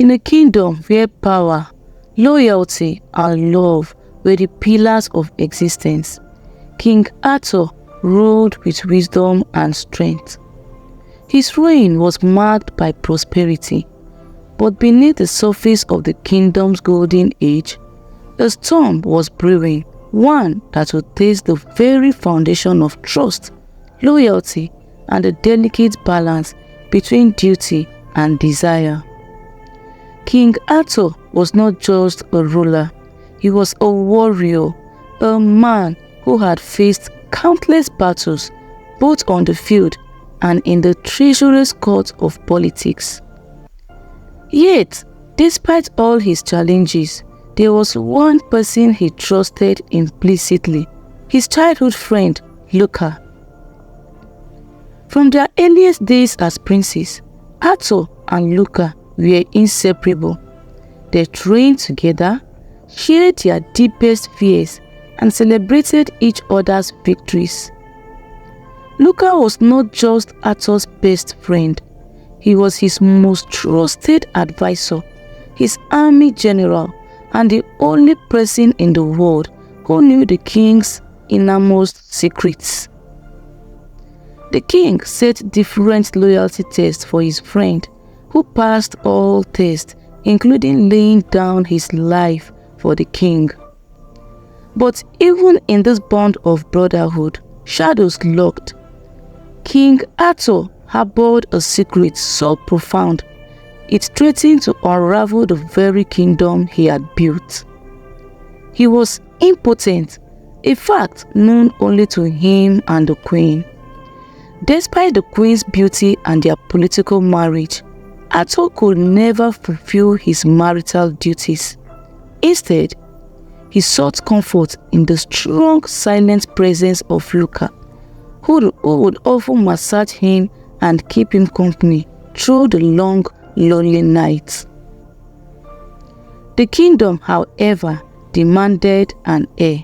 In a kingdom where power, loyalty, and love were the pillars of existence, King Arthur ruled with wisdom and strength. His reign was marked by prosperity, but beneath the surface of the kingdom's golden age, a storm was brewing, one that would test the very foundation of trust, loyalty, and a delicate balance between duty and desire. King Arthur was not just a ruler, he was a warrior, a man who had faced countless battles both on the field and in the treacherous court of politics. Yet, despite all his challenges, there was one person he trusted implicitly, his childhood friend, Luca. From their earliest days as princes, Arthur and Luca were inseparable. They trained together, shared their deepest fears, and celebrated each other's victories. Luca was not just Arthur's best friend, he was his most trusted advisor, his army general, and the only person in the world who knew the king's innermost secrets. The king set different loyalty tests for his friend, who passed all tests, including laying down his life for the king. But even in this bond of brotherhood, shadows lurked. King Arthur harbored a secret so profound, it threatened to unravel the very kingdom he had built. He was impotent, a fact known only to him and the queen. Despite the queen's beauty and their political marriage, Arthur could never fulfill his marital duties. Instead, he sought comfort in the strong, silent presence of Luca, who would often massage him and keep him company through the long, lonely nights. The kingdom, however, demanded an heir.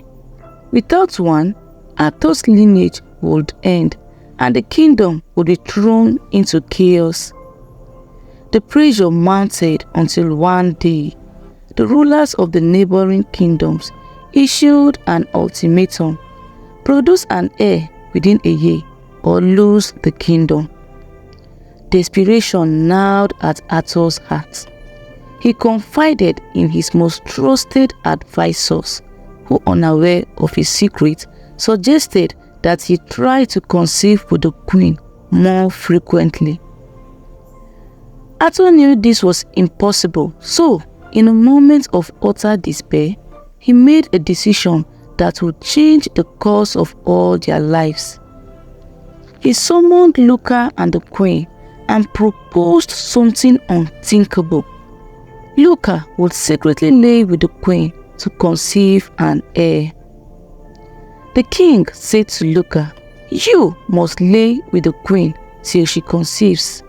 Without one, Arthur's lineage would end, and the kingdom would be thrown into chaos. The pressure mounted until one day, the rulers of the neighboring kingdoms issued an ultimatum: produce an heir within a year or lose the kingdom. Desperation gnawed at Arthur's heart. He confided in his most trusted advisors, who, unaware of his secret, suggested that he try to conceive with the queen more frequently. Arthur knew this was impossible, so in a moment of utter despair, he made a decision that would change the course of all their lives. He summoned Luca and the queen and proposed something unthinkable. Luca would secretly lay with the queen to conceive an heir. The king said to Luca, "You must lay with the queen till she conceives."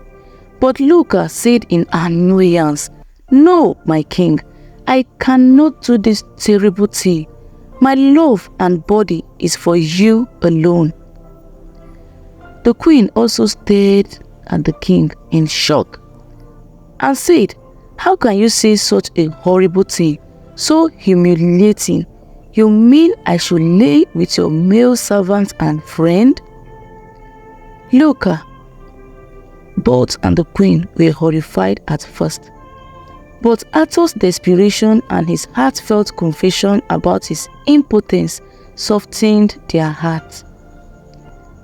But Luca said in annoyance, "No, my king, I cannot do this terrible thing. My love and body is for you alone." The queen also stared at the king in shock and said, "How can you say such a horrible thing, so humiliating? You mean I should lay with your male servant and friend?" Luca, both and the queen were horrified at first, but Arthur's desperation and his heartfelt confession about his impotence softened their hearts.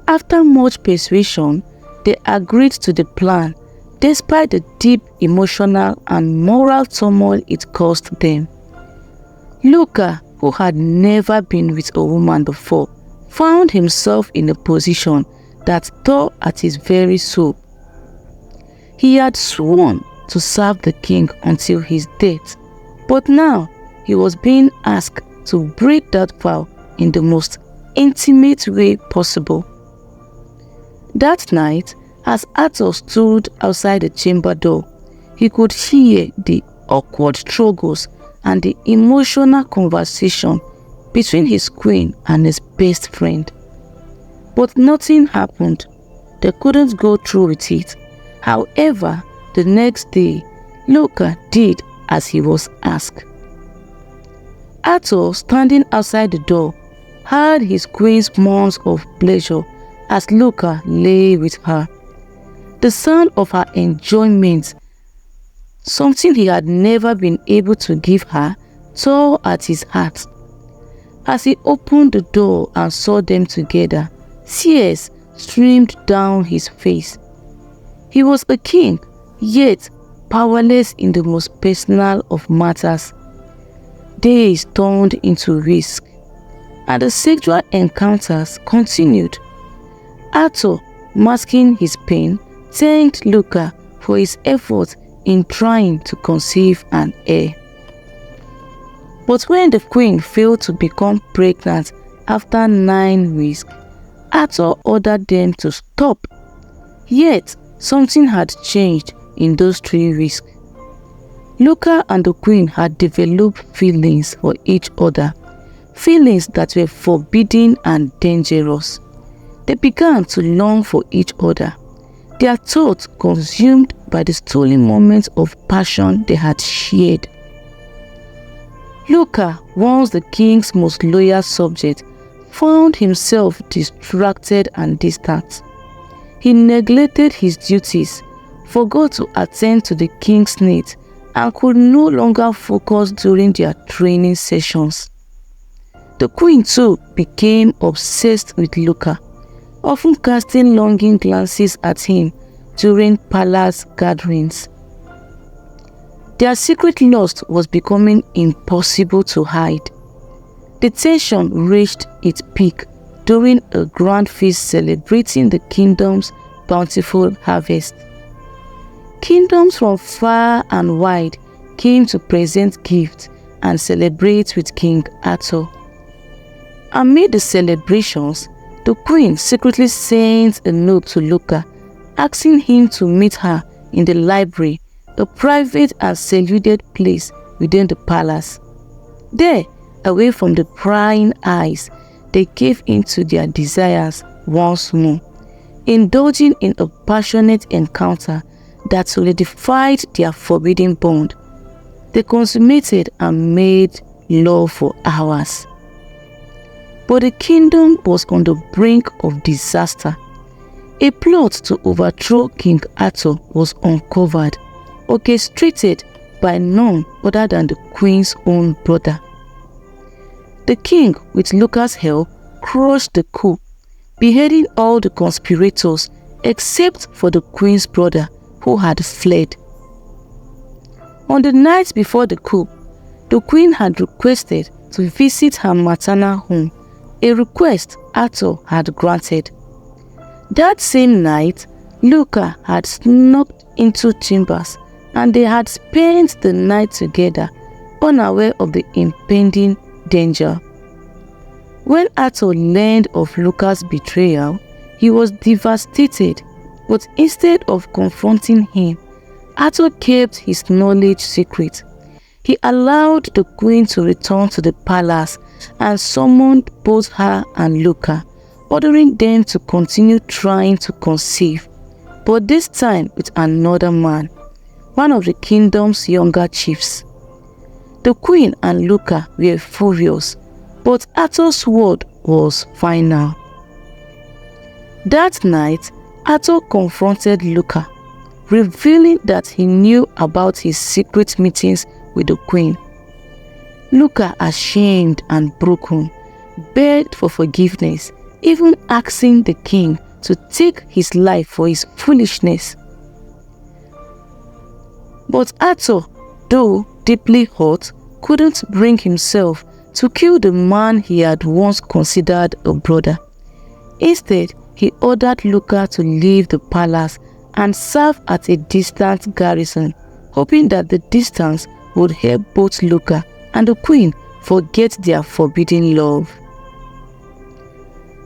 After much persuasion, they agreed to the plan, despite the deep emotional and moral turmoil it caused them. Luca, who had never been with a woman before, found himself in a position that tore at his very soul. He had sworn to serve the king until his death, but now he was being asked to break that vow in the most intimate way possible. That night, as Arthur stood outside the chamber door, he could hear the awkward struggles and the emotional conversation between his queen and his best friend. But nothing happened. They couldn't go through with it. However, the next day, Luca did as he was asked. Arthur, standing outside the door, heard his queen's moans of pleasure as Luca lay with her. The sound of her enjoyment, something he had never been able to give her, tore at his heart. As he opened the door and saw them together, tears streamed down his face. He was a king, yet powerless in the most personal of matters. Days turned into weeks, and the sexual encounters continued. Arthur, masking his pain, thanked Luca for his efforts in trying to conceive an heir. But when the queen failed to become pregnant after 9 weeks, Arthur ordered them to stop. Yet, something had changed in those 3 weeks. Luca and the queen had developed feelings for each other, feelings that were forbidden and dangerous. They began to long for each other, their thoughts consumed by the stolen moments of passion they had shared. Luca, once the king's most loyal subject, found himself distracted and distant. He neglected his duties, forgot to attend to the king's needs, and could no longer focus during their training sessions. The queen too became obsessed with Luca, often casting longing glances at him during palace gatherings. Their secret lust was becoming impossible to hide. The tension reached its peak during a grand feast celebrating the kingdom's bountiful harvest. Kingdoms from far and wide came to present gifts and celebrate with King Arthur. Amid the celebrations, the queen secretly sent a note to Luca asking him to meet her in the library, a private and secluded place within the palace. There, away from the prying eyes, they gave in to their desires once more, indulging in a passionate encounter that solidified their forbidden bond. They consummated and made love for hours. But the kingdom was on the brink of disaster. A plot to overthrow King Arthur was uncovered, orchestrated by none other than the queen's own brother. The king, with Luca's help, crushed the coup, beheading all the conspirators except for the queen's brother, who had fled. On the night before the coup, the queen had requested to visit her maternal home, a request Arthur had granted. That same night, Luca had snuck into chambers and they had spent the night together, unaware of the impending danger. When Arthur learned of Luca's betrayal, he was devastated, but instead of confronting him, Arthur kept his knowledge secret. He allowed the queen to return to the palace and summoned both her and Luca, ordering them to continue trying to conceive, but this time with another man, one of the kingdom's younger chiefs. The queen and Luca were furious, but Arthur's word was final. That night, Arthur confronted Luca, revealing that he knew about his secret meetings with the queen. Luca, ashamed and broken, begged for forgiveness, even asking the king to take his life for his foolishness. But Arthur, though deeply hurt, couldn't bring himself to kill the man he had once considered a brother. Instead, he ordered Luca to leave the palace and serve at a distant garrison, hoping that the distance would help both Luca and the queen forget their forbidden love.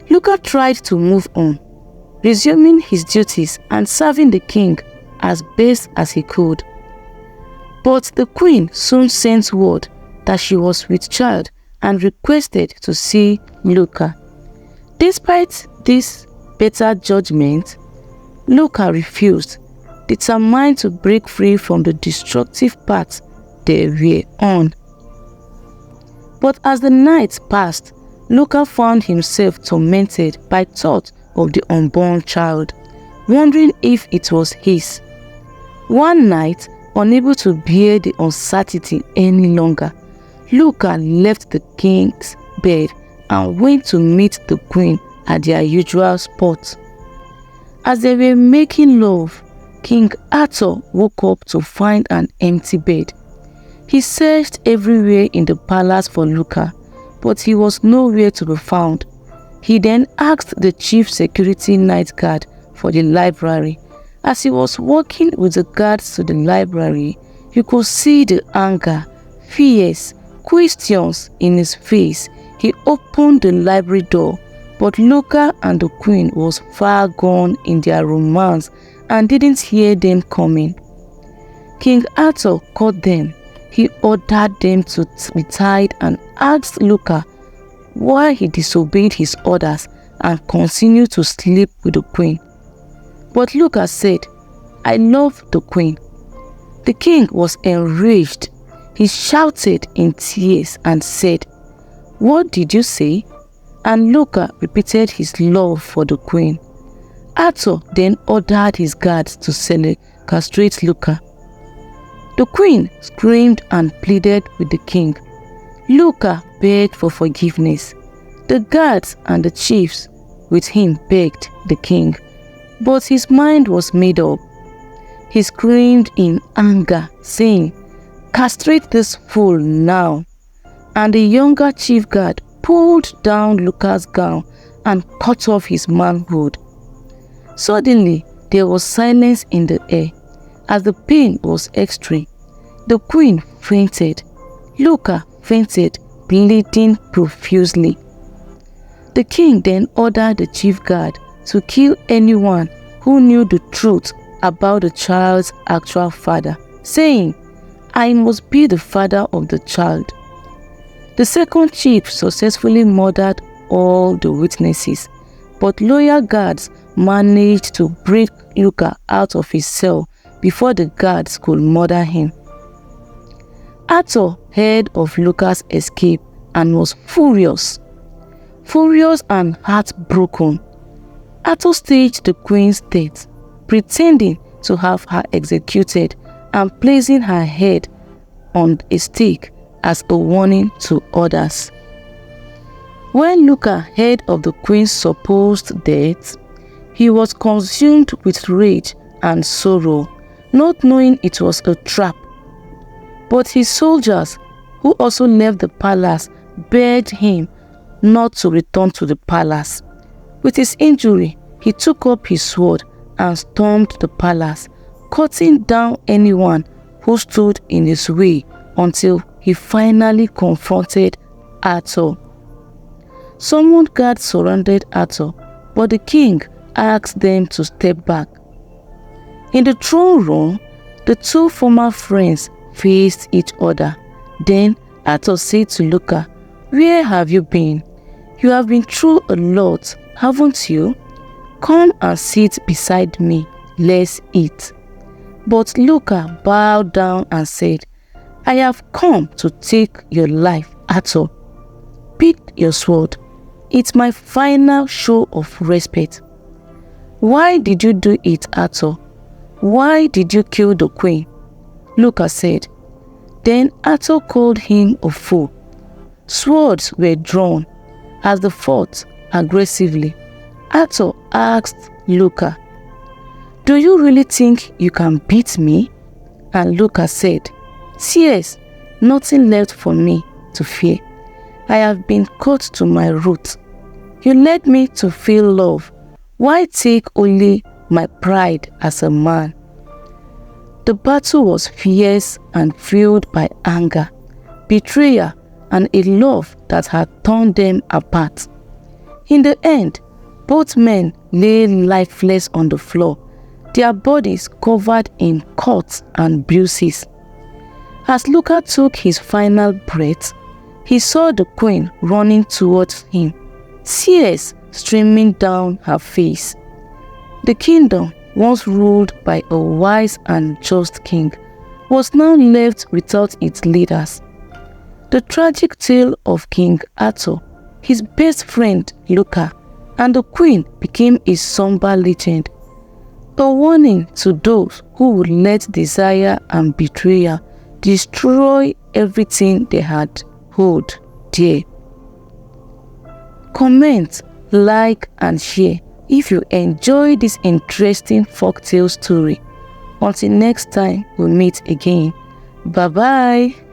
Luca tried to move on, resuming his duties and serving the king as best as he could. But the queen soon sent word that she was with child and requested to see Luca. Despite this better judgment, Luca refused, determined to break free from the destructive path they were on. But as the night passed, Luca found himself tormented by thought of the unborn child, wondering if it was his. One night, unable to bear the uncertainty any longer, Luca left the king's bed and went to meet the queen at their usual spot. As they were making love, King Arthur woke up to find an empty bed. He searched everywhere in the palace for Luca, but he was nowhere to be found. He then asked the chief security night guard for the library. As he was walking with the guards to the library, you could see the anger, fears, questions in his face. He opened the library door, but Luca and the queen was far gone in their romance and didn't hear them coming. King Arthur caught them. He ordered them to be tied and asked Luca why he disobeyed his orders and continued to sleep with the queen. But Luca said, "I love the queen." The king was enraged. He shouted in tears and said, "What did you say?" And Luca repeated his love for the queen. Arthur then ordered his guards to castrate Luca. The queen screamed and pleaded with the king. Luca begged for forgiveness. The guards and the chiefs with him begged the king, but his mind was made up. He screamed in anger, saying, "Castrate this fool now." And the younger chief guard pulled down Luca's gown and cut off his manhood. Suddenly, there was silence in the air. As the pain was extreme, the queen fainted. Luca fainted, bleeding profusely. The king then ordered the chief guard to kill anyone who knew the truth about the child's actual father, saying, "I must be the father of the child." The second chief successfully murdered all the witnesses, but loyal guards managed to break Luca out of his cell before the guards could murder him. Arthur heard of Luca's escape and was furious and heartbroken. Arthur staged the queen's death, pretending to have her executed and placing her head on a stake as a warning to others. When Luca heard of the queen's supposed death, he was consumed with rage and sorrow, not knowing it was a trap. But his soldiers, who also left the palace, begged him not to return to the palace. With his injury, he took up his sword and stormed the palace, cutting down anyone who stood in his way until he finally confronted Arthur. Some guards surrounded Arthur, but the king asked them to step back. In the throne room, the two former friends faced each other. Then Arthur said to Luca, "Where have you been? You have been through a lot, haven't you? Come and sit beside me, let's eat." But Luca bowed down and said, "I have come to take your life, Arthur. Pick your sword. It's my final show of respect." "Why did you do it, Arthur? Why did you kill the queen?" Luca said. Then Arthur called him a fool. Swords were drawn. As they fought aggressively, Arthur asked Luca, "Do you really think you can beat me?" And Luca said, "Yes, nothing left for me to fear. I have been cut to my roots. You led me to feel love. Why take only my pride as a man?" The battle was fierce and fueled by anger, betrayal, and a love that had torn them apart. In the end, both men lay lifeless on the floor, their bodies covered in cuts and bruises. As Luca took his final breath, he saw the queen running towards him, tears streaming down her face. The kingdom once ruled by a wise and just king, was now left without its leaders. The tragic tale of King Arthur, his best friend Luca, and the queen became a somber legend, a warning to those who would let desire and betrayal destroy everything they had held dear. Comment, like and share if you enjoy this interesting folktale story. Until next time we meet again. Bye bye.